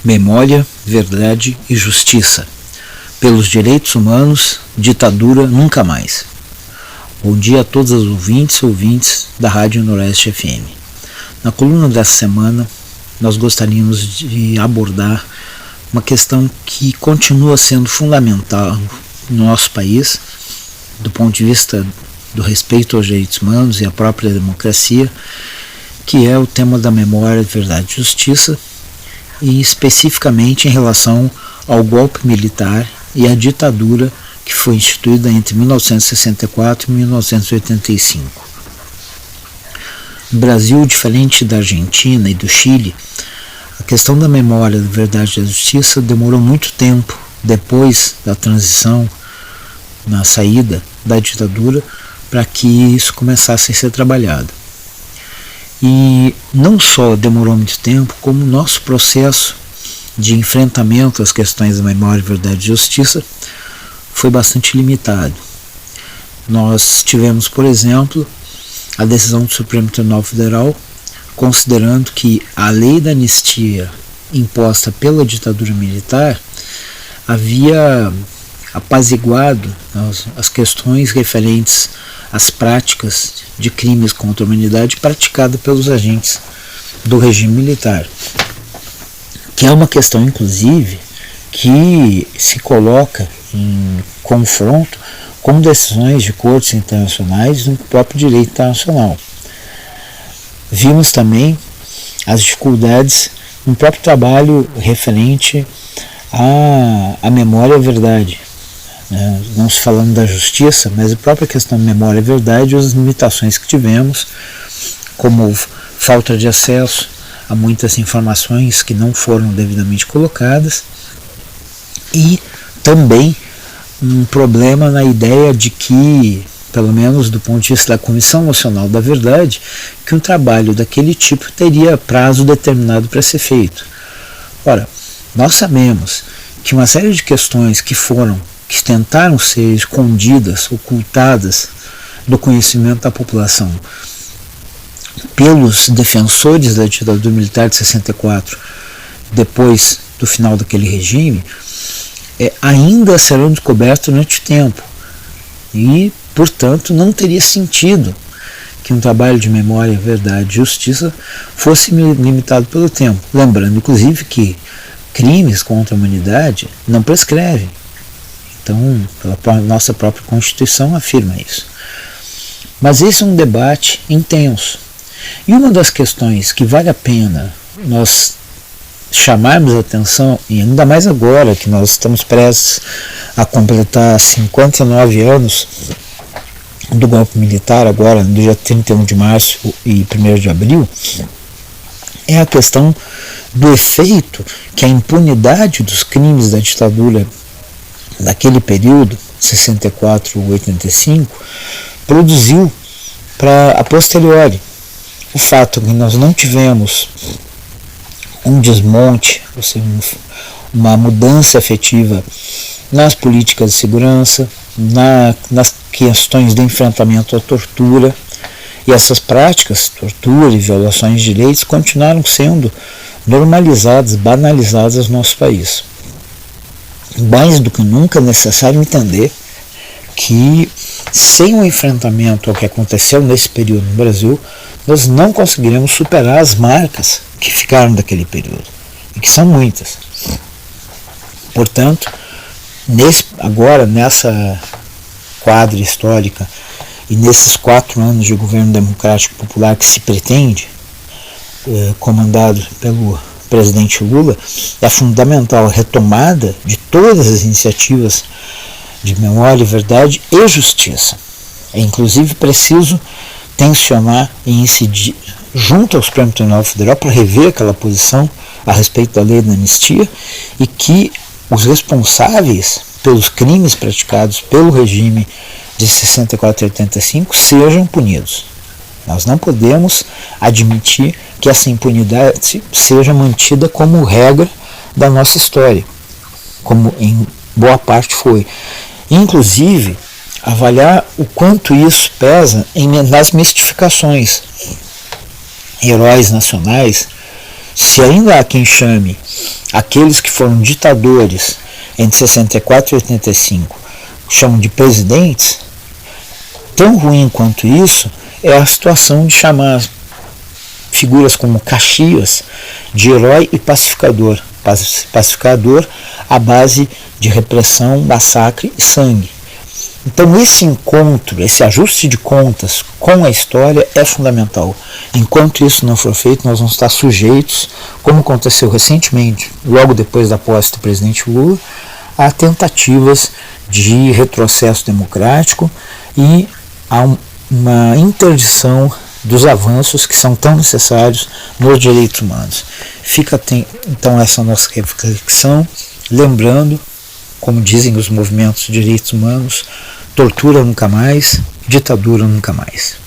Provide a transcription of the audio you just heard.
Memória, Verdade e Justiça. Pelos direitos humanos, ditadura nunca mais. Bom dia a todas as ouvintes da Rádio Noroeste FM. Na coluna dessa semana, nós gostaríamos de abordar uma questão que continua sendo fundamental no nosso país, do ponto de vista do respeito aos direitos humanos e à própria democracia, que é o tema da memória, verdade e justiça, e especificamente em relação ao golpe militar e à ditadura que foi instituída entre 1964 e 1985. No Brasil, diferente da Argentina e do Chile, a questão da memória, da verdade e da justiça demorou muito tempo depois da transição, na saída da ditadura, para que isso começasse a ser trabalhado. E não só demorou muito tempo, como o nosso processo de enfrentamento às questões da memória, verdade e justiça foi bastante limitado. Nós tivemos, por exemplo, a decisão do Supremo Tribunal Federal considerando que a lei da anistia imposta pela ditadura militar havia apaziguado as questões referentes às práticas de crimes contra a humanidade praticadas pelos agentes do regime militar, que é uma questão, inclusive, que se coloca em confronto com decisões de cortes internacionais no próprio direito internacional. Vimos também as dificuldades no próprio trabalho referente à memória e à verdade, não se falando da justiça, mas a própria questão da memória e verdade e as limitações que tivemos, como falta de acesso a muitas informações que não foram devidamente colocadas, e também um problema na ideia de que, pelo menos do ponto de vista da Comissão Nacional da Verdade, que um trabalho daquele tipo teria prazo determinado para ser feito. Ora, nós sabemos que uma série de questões que tentaram ser escondidas, ocultadas do conhecimento da população pelos defensores da ditadura militar de 64, depois do final daquele regime, ainda serão descobertos durante o tempo. E, portanto, não teria sentido que um trabalho de memória, verdade e justiça fosse limitado pelo tempo. Lembrando, inclusive, que crimes contra a humanidade não prescrevem. Então, a nossa própria Constituição afirma isso. Mas esse é um debate intenso. E uma das questões que vale a pena nós chamarmos a atenção, e ainda mais agora que nós estamos prestes a completar 59 anos do golpe militar, agora no dia 31 de março e 1º de abril, é a questão do efeito que a impunidade dos crimes da ditadura daquele período, 64 ou 85, produziu para a posteriori. O fato que nós não tivemos um desmonte, ou seja, uma mudança efetiva nas políticas de segurança, nas questões de enfrentamento à tortura, e essas práticas, tortura e violações de direitos, continuaram sendo normalizadas, banalizadas no nosso país. Mais do que nunca é necessário entender que, sem o enfrentamento ao que aconteceu nesse período no Brasil, nós não conseguiremos superar as marcas que ficaram daquele período, e que são muitas. Portanto, agora, nessa quadra histórica e nesses 4 anos de governo democrático popular que se pretende, comandado pelo presidente Lula, é fundamental a retomada de todas as iniciativas de memória, verdade e justiça. É inclusive preciso tensionar e incidir junto ao Supremo Tribunal Federal para rever aquela posição a respeito da lei da anistia, e que os responsáveis pelos crimes praticados pelo regime de 64 e 85 sejam punidos. Nós não podemos admitir que essa impunidade seja mantida como regra da nossa história, como em boa parte foi. Inclusive, avaliar o quanto isso pesa nas mistificações. Heróis nacionais, se ainda há quem chame aqueles que foram ditadores entre 64 e 85 chamam de presidentes, tão ruim quanto isso é a situação de chamar figuras como Caxias de herói e pacificador. Pacificador à base de repressão, massacre e sangue. Então esse encontro, esse ajuste de contas com a história é fundamental. Enquanto isso não for feito, nós vamos estar sujeitos, como aconteceu recentemente, logo depois da posse do presidente Lula, a tentativas de retrocesso democrático e a uma interdição dos avanços que são tão necessários nos direitos humanos. Fica então essa nossa reflexão, lembrando, como dizem os movimentos de direitos humanos, tortura nunca mais, ditadura nunca mais.